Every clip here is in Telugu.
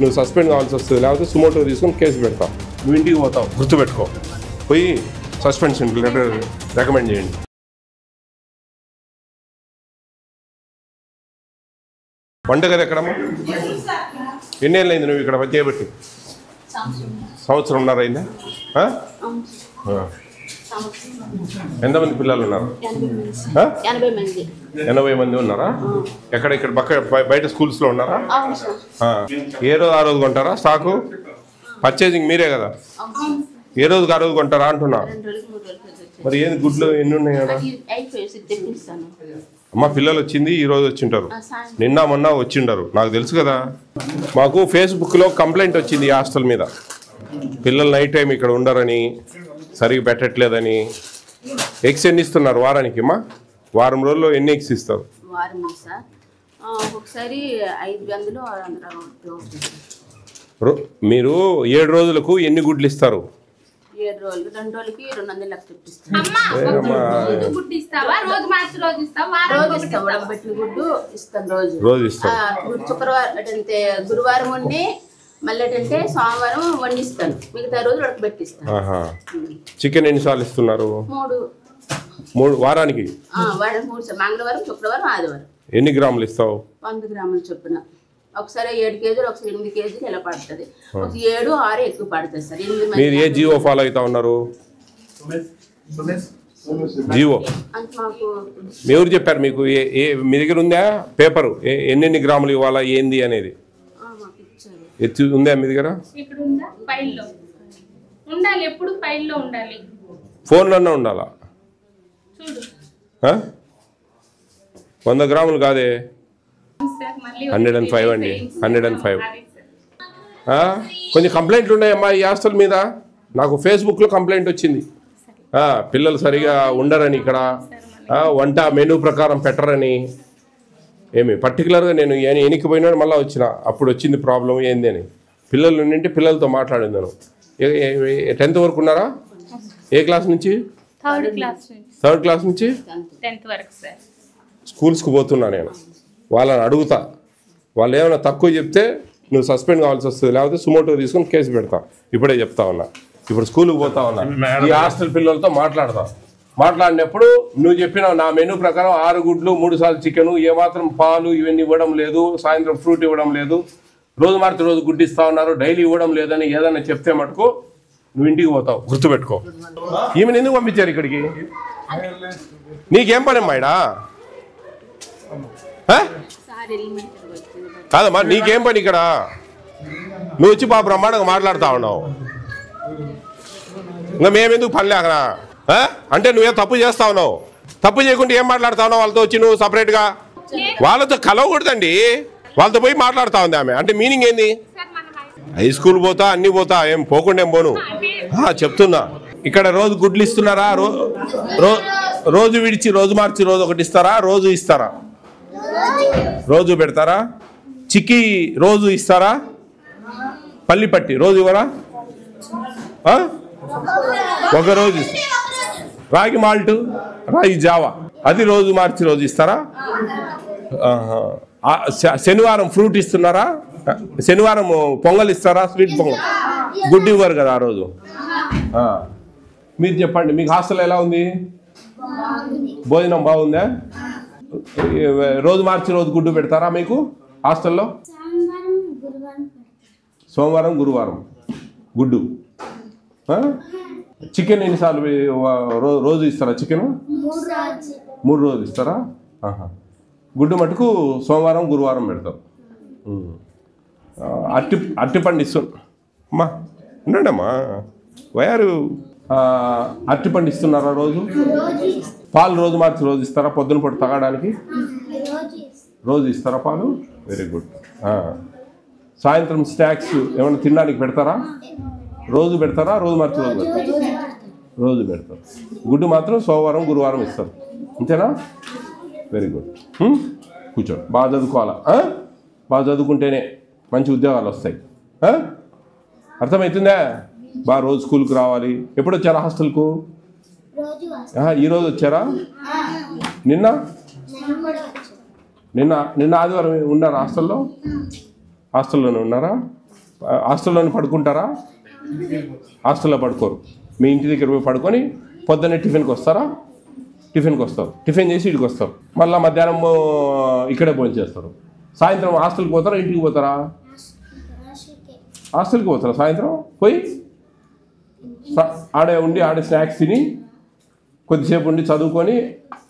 నువ్వు సస్పెండ్ కావాల్సి వస్తుంది, లేకపోతే సుమోటో తీసుకొని కేసు పెడతావు. నువ్వు ఇంటికి పోతావు, గుర్తుపెట్టుకో. పోయి సస్పెన్షన్ లెటర్ రికమెండ్ చేయండి. వంటగది ఎక్కడమ్మా? ఎన్నేళ్ళు అయింది నువ్వు ఇక్కడ చేయబట్టి? సంవత్సరంన్నర అయిందా? ఎంతమంది పిల్లలు ఉన్నారు? 80 మంది ఉన్నారా? ఎక్కడ ఇక్కడ బయట స్కూల్స్లో ఉన్నారా? ఏ రోజు ఆ రోజు కొంటారా స్టాకు? పర్చేజింగ్ మీరే కదా, ఏ రోజుకి ఆ రోజు కొంటారా అంటున్నా. మరి ఏంది గుడ్లు ఎన్ని ఉన్నాయి కదా? అమ్మ పిల్లలు వచ్చింది ఈ రోజు వచ్చింటారు, నిన్న మొన్న వచ్చిండరు, నాకు తెలుసు కదా. మాకు ఫేస్బుక్లో కంప్లైంట్ వచ్చింది ఈ హాస్టల్ మీద. పిల్లలు నైట్ టైం ఇక్కడ ఉండరని, సరిగ్గా పెట్టట్లేదని. ఎగ్స్ ఎన్ని ఇస్తున్నారు వారానికి అమ్మా? వారం రోజుల్లో ఎన్ని ఎగ్స్ ఇస్తారు? మీరు 7 రోజులకు ఎన్ని గుడ్లు ఇస్తారు? 7 రోజులు 2 రోజులకి 200 లక్షలు రోజు ఇస్తాం. శుక్రవారం అంటే గురువారం వండి మళ్ళీ అంటే సోమవారం వండిస్తాను, మిగతా రోజు ఉడకబెట్టిస్తాను. చికెన్ ఎన్నిసార్లు ఇస్తున్నారు? 3 వారానికి. మంగళవారం, శుక్రవారం, ఆదివారం. ఎన్ని గ్రాములు ఇస్తావు? 100 గ్రాములు చొప్పున. ఒకసారి 7 కేజీలు, ఒకసారి 8 కేజీలు ఇలా పడుతుంది. ఒక 7, 6 ఎక్కువ పడుతుంది సార్. మీరు ఏ జీవో ఫాలో అవుతా ఉన్నారు? జీవో ఎవరు చెప్పారు మీకు? మీ దగ్గర ఉందా పేపరు ఎన్నెన్ని గ్రాములు ఇవ్వాలా ఏంది అనేది ఉందా మీ దగ్గర? ఫోన్లోనే ఉండాలా? 100 గ్రాములు కాదే, 105 అండి, 105. కొంచెం కంప్లైంట్లు ఉన్నాయమ్మా ఈ హాస్టల్ మీద. నాకు ఫేస్బుక్లో కంప్లైంట్ వచ్చింది, పిల్లలు సరిగా ఉండరని, ఇక్కడ వంట మెనూ ప్రకారం పెట్టరని. ఏమి పర్టికులర్గా నేను ఎనికిపోయినా మళ్ళీ వచ్చిన, అప్పుడు వచ్చింది ప్రాబ్లం ఏంది అని. పిల్లలు ఉండింటే పిల్లలతో మాట్లాడిందాను. 10th వరకు ఉన్నారా? ఏ క్లాస్ నుంచి? 3rd క్లాస్ నుంచి 10th వరకు సార్. స్కూల్స్కి పోతున్నా నేను, వాళ్ళని అడుగుతా. వాళ్ళు ఏమైనా తక్కువ చెప్తే నువ్వు సస్పెండ్ కావాల్సి వస్తుంది, లేకపోతే సుమోటో తీసుకొని కేసు పెడతా. ఇప్పుడే చెప్తా ఉన్నా. ఇప్పుడు స్కూల్కి పోతా ఉన్నా, ఈ హాస్టల్ పిల్లలతో మాట్లాడతా. మాట్లాడినప్పుడు నువ్వు చెప్పినావు నా మెనూ ప్రకారం 6 గుడ్లు, 3 సార్లు చికెను, ఏమాత్రం పాలు ఇవన్నీ ఇవ్వడం లేదు, సాయంత్రం ఫ్రూట్ ఇవ్వడం లేదు, రోజు మార్చి రోజు గుడ్డు ఇస్తా ఉన్నారు, డైలీ ఇవ్వడం లేదని ఏదైనా చెప్తే మటుకు నువ్వు ఇంటికి పోతావు, గుర్తుపెట్టుకో. ఈమెను ఎందుకు పంపించారు ఇక్కడికి? నీకేం పని అమ్మాయిడా? కాదమ్మా నీకేం పని ఇక్కడ? నువ్వు వచ్చి బాగా బ్రహ్మాండంగా మాట్లాడుతా ఉన్నావు, ఇంకా మేమెందుకు పనిలే అక్కడ? అంటే నువ్వేం తప్పు చేస్తా ఉన్నావు? తప్పు చేయకుండా ఏం మాట్లాడుతా ఉన్నావు వాళ్ళతో వచ్చి? నువ్వు సపరేట్గా వాళ్ళతో కలవకూడదండి, వాళ్ళతో పోయి మాట్లాడుతా ఉంది ఆమె. అంటే మీనింగ్ ఏంది? హై స్కూల్ పోతా, అన్ని పోతా, ఏం పోకుండా ఏం పోను చెప్తున్నా. ఇక్కడ రోజు గుడ్లు ఇస్తున్నారా? రోజు విడిచి రోజు మార్చి రోజు ఒకటి ఇస్తారా? రోజు ఇస్తారా? రోజు పెడతారా? చిక్కీ రోజు ఇస్తారా? పల్లి పట్టి రోజు ఇవ్వరా? ఒక రోజు ఇస్తారు. రాగి మాల్ట్, రాగి జావా అది రోజు మార్చి రోజు ఇస్తారా? శనివారం ఫ్రూట్ ఇస్తున్నారా? శనివారం పొంగల్ ఇస్తారా? స్వీట్ పొంగల్. గుడ్డు ఇవ్వరు కదా ఆ రోజు. మీరు చెప్పండి, మీకు హాస్టల్ ఎలా ఉంది? భోజనం బాగుందా? రోజు మార్చి రోజు గుడ్డు పెడతారా మీకు హాస్టల్లో? సోమవారం గురువారం గుడ్డు. చికెన్ ఎన్నిసార్లు రోజు ఇస్తారా? చికెన్ 3 రోజులు ఇస్తారా? గుడ్డు మటుకు సోమవారం గురువారం పెడతారు. అరటిపండు అమ్మా ఉండండి అమ్మా, వయారు అరటిపండు ఇస్తున్నారా రోజు? పాలు రోజు మార్చి రోజు ఇస్తారా? పొద్దున పూట తాగడానికి రోజు ఇస్తారా పాలు? Very good. సాయంత్రం స్నాక్స్ ఏమైనా తినడానికి పెడతారా? రోజు పెడతారా? రోజు మార్చి రోజు పెడతారా? రోజు పెడతారు. గుడ్డు మాత్రం సోమవారం గురువారం ఇస్తారు, అంతేనా? Very good. కూర్చోండి, బాగా చదువుకోవాలా. బాగా చదువుకుంటేనే మంచి ఉద్యోగాలు వస్తాయి. అర్థమవుతుందా? బాగా రోజు స్కూల్కి రావాలి. ఎప్పుడు వచ్చారా హాస్టల్కు? ఈరోజు వచ్చారా? నిన్న నిన్న ఆదివారం ఉన్నారా హాస్టల్లో? హాస్టల్లోనే ఉన్నారా? హాస్టల్లోనే పడుకుంటారా? హాస్టల్లో పడుకోరు. మీ ఇంటి దగ్గర పోయి పడుకొని పొద్దున్నే టిఫిన్కి వస్తారా? టిఫిన్కి వస్తారు. టిఫిన్ చేసి ఇంటికి వస్తారు. మళ్ళీ మధ్యాహ్నం ఇక్కడే భోజనం చేస్తారు. సాయంత్రం హాస్టల్కి పోతారా? ఇంటికి పోతారా? హాస్టల్కి పోతారా? సాయంత్రం పోయి ఆడే ఉండి ఆడే స్నాక్స్ తిని కొద్దిసేపు ఉండి చదువుకొని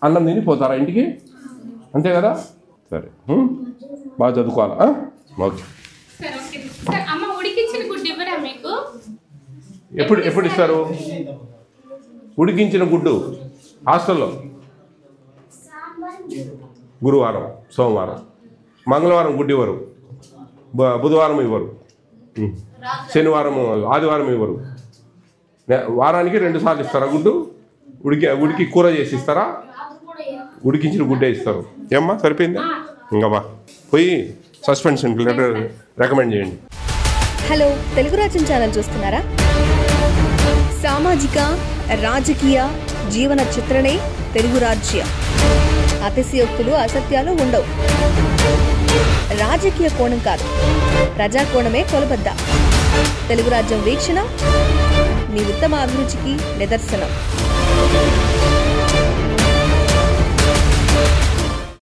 అన్నం తిని పోతారా ఇంటికి? అంతే కదా? సరే, బాగా చదువుకోవాలా? ఓకే. ఎప్పుడు ఇస్తారు ఉడికించిన గుడ్డు? హాస్టల్లో గురువారం, సోమవారం, మంగళవారం గుడ్డు ఇవ్వరు, బుధవారం ఇవ్వరు, శనివారం, ఆదివారం ఇవ్వరు. వారానికి 2 సార్లు ఇస్తారా గుడ్డు? ఉడికి కూర చేసి ఇస్తారా? ఉడికించిన గుడ్డే ఇస్తారు. ఏమ్మా సరిపోయిందా? ఇంకా బా పోయి సస్పెన్షన్ లెటర్ రికమెండ్ చేయండి. హలో, తెలుగు రాజ్యం ఛానల్ చూస్తున్నారా? సామాజిక రాజకీయ జీవన చిత్రణే తెలుగు రాజ్యం. అతిశయోక్తులు అసత్యాలు ఉండవు. రాజకీయ కోణం కాదు, ప్రజా కోణమే కొలబద్ద. తెలుగు రాజ్యం వీక్షణ మీ ఉత్తమ అభిరుచికి నిదర్శనం.